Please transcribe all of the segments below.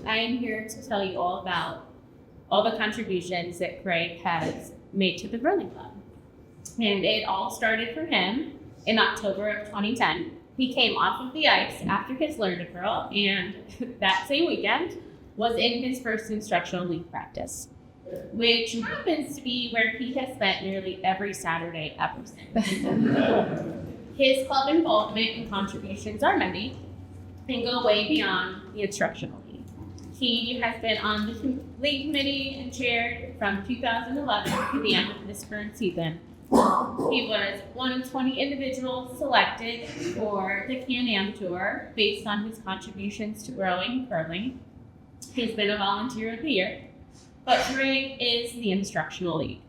I am here to tell you all about all the contributions that Craig has made to the curling club. And it all started for him in October of 2010. He came off of the ice after his learn to curl, and that same weekend was in his first instructional league practice, which happens to be where he has spent nearly every Saturday ever since. His club involvement and contributions are many and go way beyond the instructional league. He has been on the league committee and chaired from 2011 to the end of this current season. He was one of 20 individuals selected for the Can-Am Tour based on his contributions to growing and curling. He's been a volunteer of the year, but Craig is the instructional league.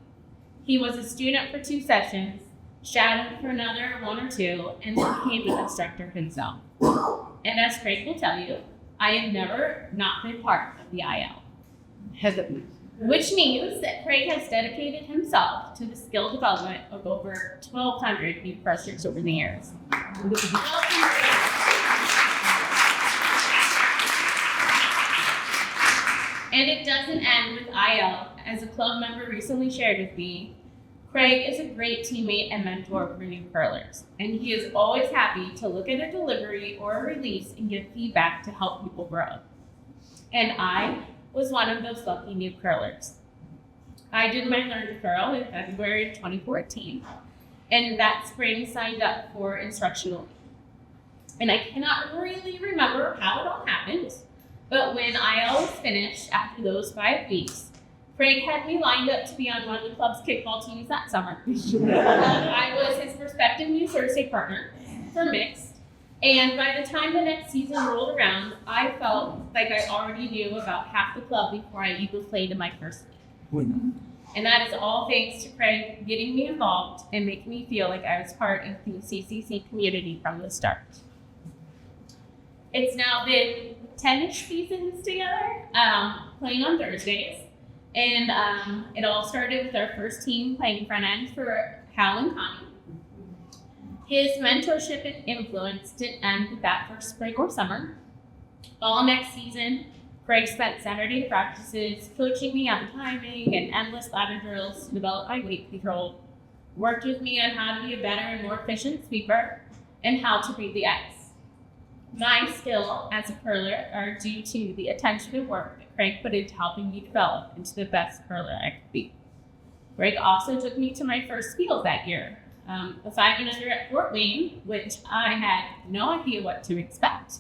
He was a student for 2 sessions, shadowed for another 1 or 2, and then became an instructor himself. And as Craig will tell you, I have never not been part of the IL. Which means that Craig has dedicated himself to the skill development of over 1,200 new curlers over the years. And it doesn't end with IL. As a club member recently shared with me, Craig is a great teammate and mentor for new curlers, and he is always happy to look at a delivery or a release and give feedback to help people grow. And I was one of those lucky new curlers. I did my learn to curl in February of 2014, and that spring signed up for instructional. And I cannot really remember how it all happened, but when IL was finished after those 5 weeks, Craig had me lined up to be on one of the club's kickball teams that summer. I was his prospective new Thursday partner for mixed, and by the time the next season rolled around, I felt like I already knew about half the club before I even played in my first league. And that is all thanks to Craig getting me involved and making me feel like I was part of the CCC community from the start. It's now been 10-ish seasons together, playing on Thursdays. And it all started with our first team playing front end for Hal and Connie. His mentorship and influence didn't end with that first spring or summer. All next season, Craig spent Saturday practices coaching me on timing and endless ladder drills to develop my weight control, worked with me on how to be a better and more efficient sweeper, and how to read the ice. My skill as a curler are due to the attention and work that Craig put into helping me develop into the best curler I could be. Craig also took me to my first field that year, the 5 and under at Fort Wayne, which I had no idea what to expect,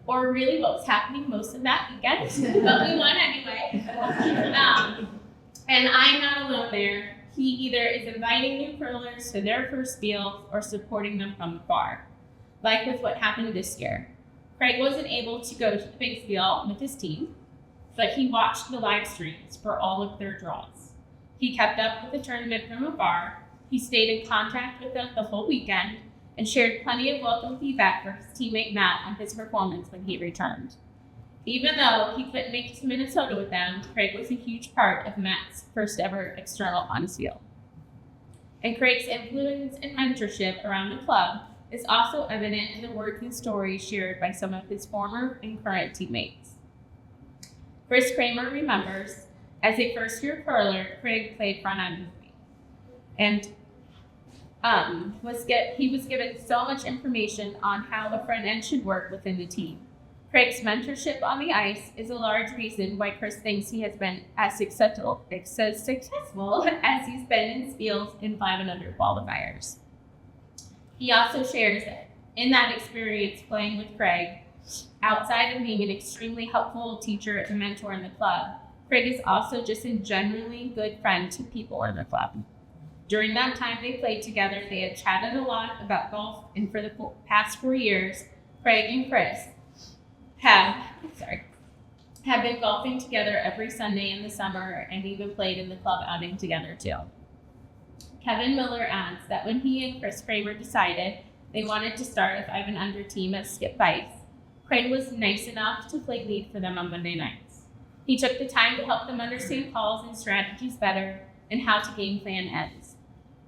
or really what was happening most of that weekend, but we won anyway. And I'm not alone there. He either is inviting new curlers to their first field or supporting them from afar, like with what happened this year. Craig wasn't able to go to the big field with his team, but he watched the live streams for all of their draws. He kept up with the tournament from afar. He stayed in contact with them the whole weekend and shared plenty of welcome feedback for his teammate Matt on his performance when he returned. Even though he couldn't make it to Minnesota with them, Craig was a huge part of Matt's first ever external on his field. And Craig's influence and mentorship around the club is also evident in the words and stories shared by some of his former and current teammates. Chris Kramer remembers, as a first-year curler, Craig played front end with me. And he was given so much information on how the front end should work within the team. Craig's mentorship on the ice is a large reason why Chris thinks he has been as successful as he's been in fields in 5 and under qualifiers. He also shares that in that experience playing with Craig, outside of being an extremely helpful teacher and mentor in the club, Craig is also just a genuinely good friend to people in the club. During that time they played together, they had chatted a lot about golf, and for the past 4 years, Craig and Chris have been golfing together every Sunday in the summer and even played in the club outing together too. Kevin Miller adds that when he and Chris Kramer decided they wanted to start a 5 and under team at Skip Bice, Craig was nice enough to play lead for them on Monday nights. He took the time to help them understand calls and strategies better and how to game plan ends.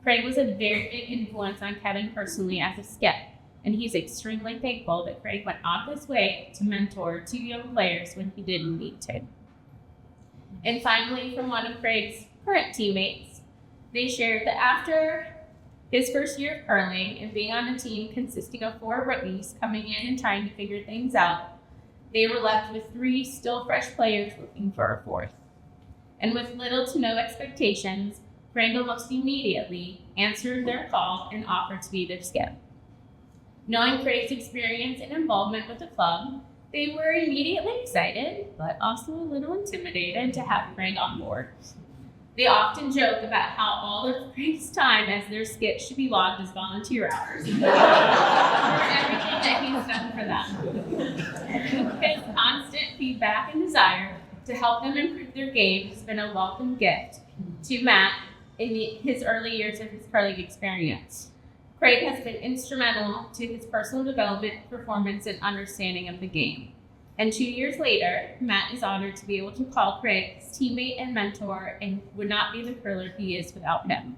Craig was a very big influence on Kevin personally as a skip, and he's extremely thankful that Craig went out of his way to mentor 2 young players when he didn't need to. And finally, from one of Craig's current teammates, they shared that after his first year of curling and being on a team consisting of 4 rookies coming in and trying to figure things out, they were left with 3 still fresh players looking for a 4th. And with little to no expectations, Craig almost immediately answered their call and offered to be their skip. Knowing Craig's experience and involvement with the club, they were immediately excited, but also a little intimidated to have Craig on board. They often joke about how all of Craig's time as their skip should be logged as volunteer hours for everything that he's done for them. His constant feedback and desire to help them improve their game has been a welcome gift to Matt in his early years of his curling experience. Craig has been instrumental to his personal development, performance, and understanding of the game. And 2 years later, Matt is honored to be able to call Craig his teammate and mentor and would not be the curler he is without him.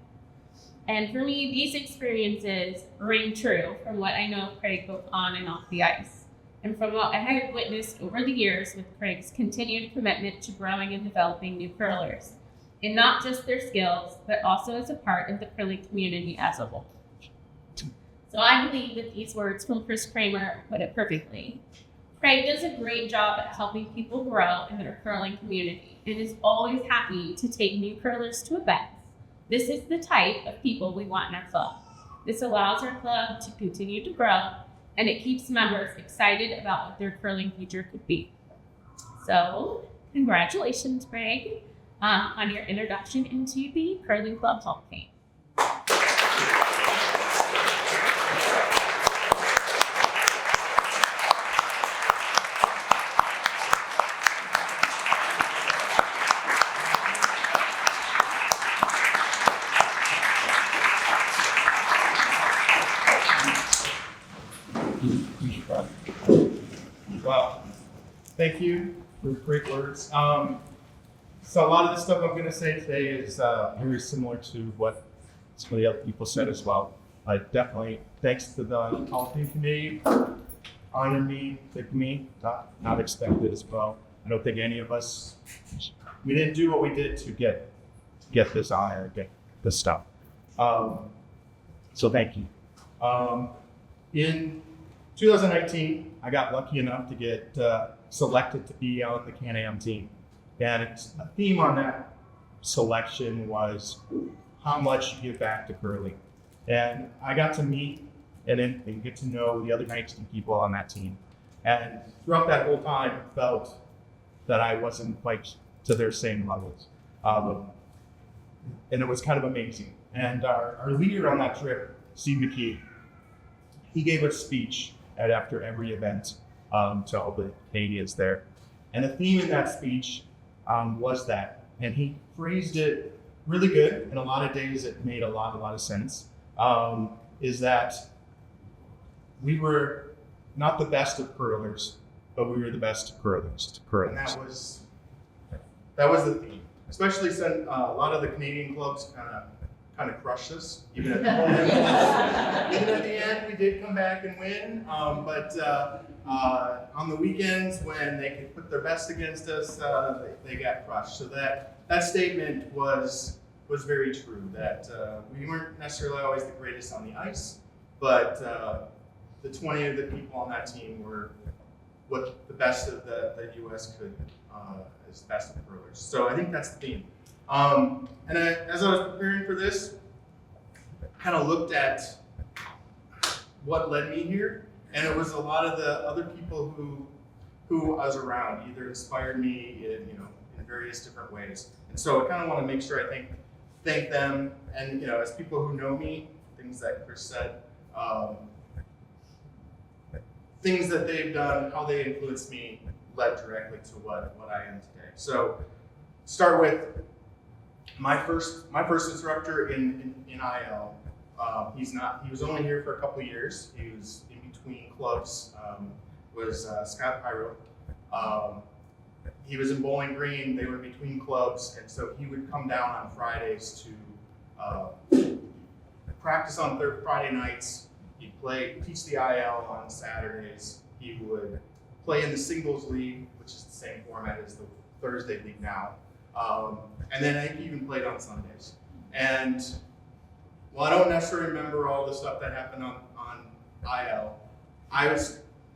And for me, these experiences ring true from what I know of Craig both on and off the ice, and from what I have witnessed over the years with Craig's continued commitment to growing and developing new curlers, and not just their skills, but also as a part of the curling community as a whole. So I believe that these words from Chris Kramer put it perfectly. Craig does a great job at helping people grow in their curling community and is always happy to take new curlers to events. This is the type of people we want in our club. This allows our club to continue to grow, and it keeps members excited about what their curling future could be. So, congratulations, Craig, on your introduction into the Curling Club Hall of Fame. Wow, thank you for great words. So a lot of the stuff I'm going to say today is very similar to what some of the other people said as well. I definitely, thanks to the Hall of Fame committee, honored me, picked me, not expected as well. I don't think any of us, we didn't do what we did to get this honor, get this stuff. So thank you. In 2019, I got lucky enough to get selected to be on the Can-Am team. And a theme on that selection was how much you give back to curling. And I got to meet and get to know the other 19 people on that team. And throughout that whole time, I felt that I wasn't quite to their same levels. And it was kind of amazing. And our leader on that trip, Steve McKee, he gave a speech after every event to all the Canadians there. And the theme in that speech was that, and he phrased it really good, and a lot of days it made a lot of sense, is that we were not the best of curlers, but we were the best of curlers. And that was the theme, especially since a lot of the Canadian clubs kind of crushed us. Even at the end, even at the end, we did come back and win. But on the weekends when they could put their best against us, they got crushed. So that statement was very true. That we weren't necessarily always the greatest on the ice, but the 20 of the people on that team were what the best of the U.S. could as best of curlers. So I think that's the theme. And as I was preparing for this, I kind of looked at what led me here, and it was a lot of the other people who I was around either inspired me in various different ways. And so I kind of want to make sure I thank them, and as people who know me, things that Chris said, things that they've done, how they influenced me, led directly to what I am today. So start with my first instructor in IL. He was only here for a couple of years. He was in between clubs. Was Scott Pyro. He was in Bowling Green. They were between clubs, and so he would come down on Fridays to practice on Friday nights. He'd teach the IL on Saturdays. He would play in the singles league, which is the same format as the Thursday league now. And then I think he even played on Sundays. And while I don't necessarily remember all the stuff that happened on IL,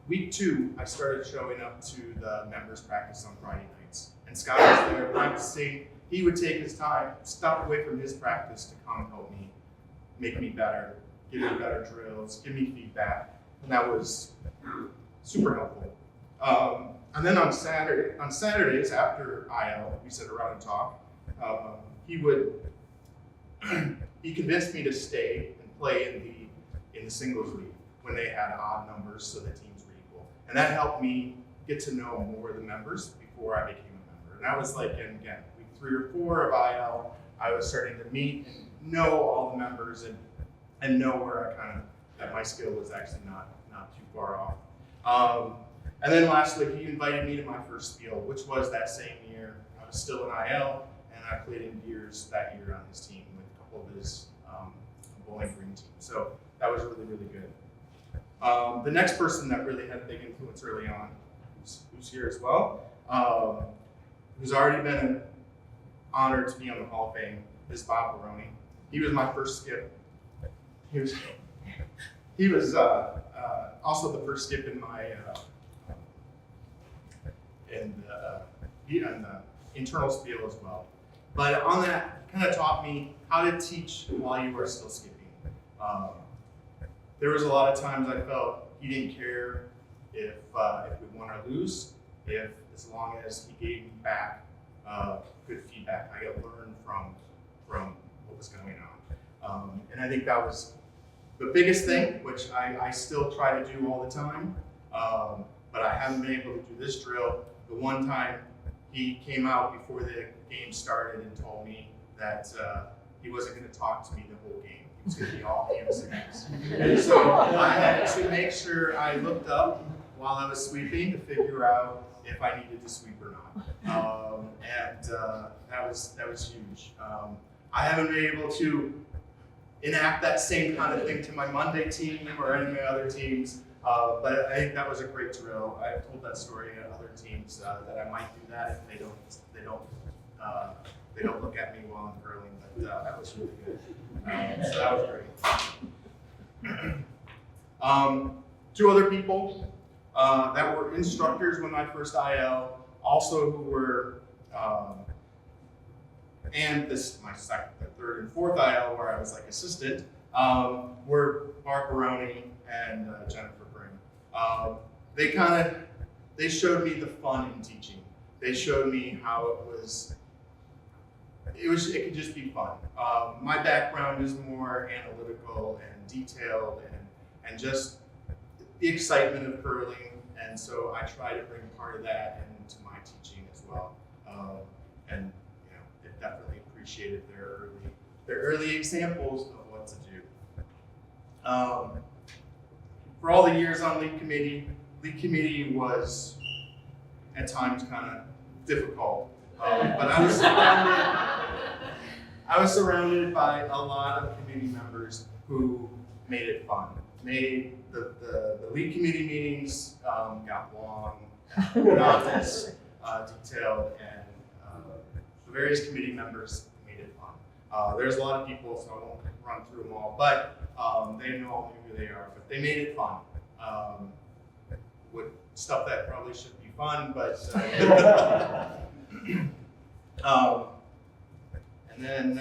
week 2, I started showing up to the members practice on Friday nights. And Scott was there practicing. He would take his time, stop away from his practice to come and help me, make me better, give me better drills, give me feedback. And that was super helpful. And then on Saturdays after IL, we sit around and talk. He convinced me to stay and play in the singles league when they had odd numbers so the teams were equal. And that helped me get to know more of the members before I became a member. And that was like, and again, week 3 or 4 of IL, I was starting to meet and know all the members and know where that my skill was actually not too far off. And then lastly, he invited me to my first spiel, which was that same year. I was still in IL, and I played in Beers that year on his team with a couple of his Bowling Green team. So that was really, really good. The next person that really had a big influence early on, who's here as well, who's already been honored to be on the Hall of Fame, is Bob Baroni. He was my first skip. He was also the first skip in my in the internal spiel as well. But on that, kind of taught me how to teach while you were still skipping. There was a lot of times I felt he didn't care if we won or lose, as long as he gave me back good feedback. I got learned from what was going on. And I think that was the biggest thing, which I still try to do all the time, but I haven't been able to do this drill. The one time he came out before the game started and told me that he wasn't going to talk to me the whole game. He was going to be all hand signals. And so I had to make sure I looked up while I was sweeping to figure out if I needed to sweep or not. That was huge. I haven't been able to enact that same kind of thing to my Monday team or any of my other teams, but I think that was a great drill. I've told that story at other teams that I might do that if they don't look at me while I'm curling. But that was really good. So that was great. 2 other people that were instructors when I first IL, also who were, and this my second, third, and fourth IL where I was like assistant, were Mark Baroni and Jennifer Bring. They showed me the fun in teaching. They showed me how it could just be fun. My background is more analytical and detailed and just the excitement of curling, and so I try to bring part of that into my teaching as well. And it definitely appreciated their early examples of what to do. For all the years on league committee was at times kind of difficult, but I was surrounded by a lot of committee members who made it fun. Made the league committee meetings got long, monotonous, detailed, and the various committee members made it fun. There's a lot of people, so I won't run through them all, but they all knew who they are. But they made it fun. With stuff that probably shouldn't be fun, but and then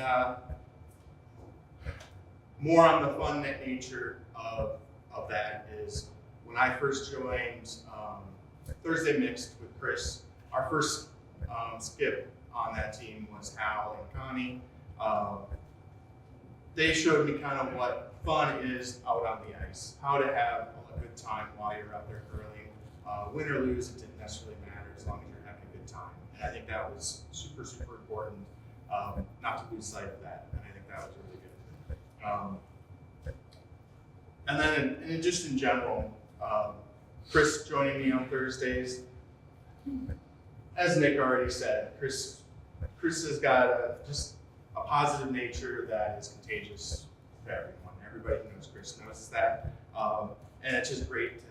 more on the fun nature of that is when I first joined Thursday Mixed with Chris, our first skip on that team was Hal and Connie. They showed me kind of what fun is out on the ice, how to have a good time while you're out there curling. Win or lose, it didn't necessarily matter as long as you're having a good time. And I think that was super, super important, not to lose sight of that. And I think that was really good. And then just in general, Chris joining me on Thursdays, as Nick already said, Chris has got just a positive nature that is contagious for everyone. Everybody who knows Chris knows that. And it's just great to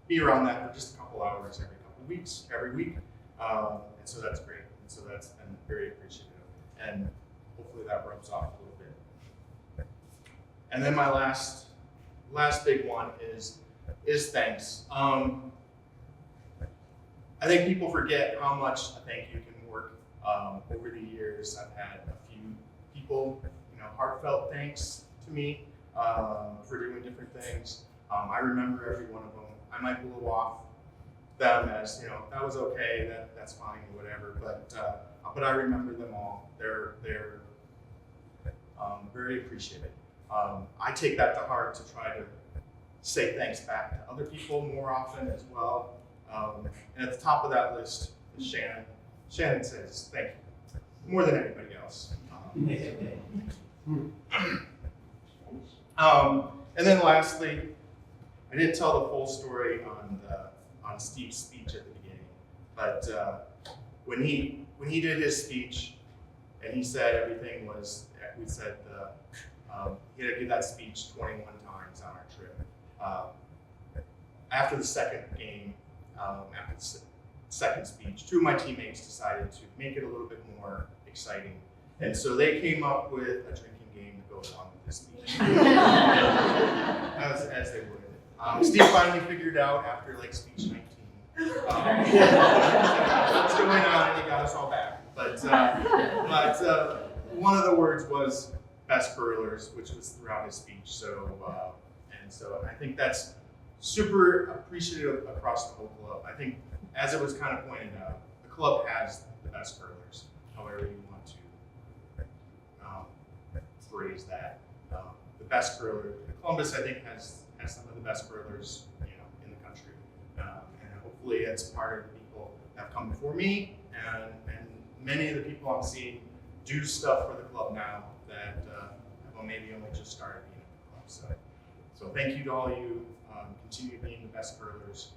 be around that for just a couple hours every couple weeks, every week. And so that's great. And so that's been very appreciative. And hopefully that rubs off a little bit. And then my last big one is thanks. I think people forget how much a thank you can work. Over the years, I've had a few people, heartfelt thanks to me for doing different things. I remember every one of them. I might blow off them as, that was okay, that's fine, or whatever. But I remember them all. They're very appreciated. I take that to heart to try to say thanks back to other people more often as well. And at the top of that list is Shannon. Shannon says thank you more than anybody else. And then lastly, I didn't tell the full story on Steve's speech at the beginning, but when he did his speech and he said everything was, we said he had to give that speech 21 times on our trip. After the second game, after the second speech, two of my teammates decided to make it a little bit more exciting, and so they came up with a drinking game to go along with this speech, as they would. Steve finally figured out after speech 19 what's going on, and he got us all back. But one of the words was best curlers, which was throughout his speech. So I think that's super appreciative across the whole club. I think, as it was kind of pointed out, the club has the best curlers, however you want to phrase that. The best curler, Columbus, I think, has some of the best curlers, in the country. And hopefully it's part of the people that have come before me, and many of the people I'm seeing do stuff for the club now that have maybe only just started being in the club. So thank you to all you. Continue being the best curlers.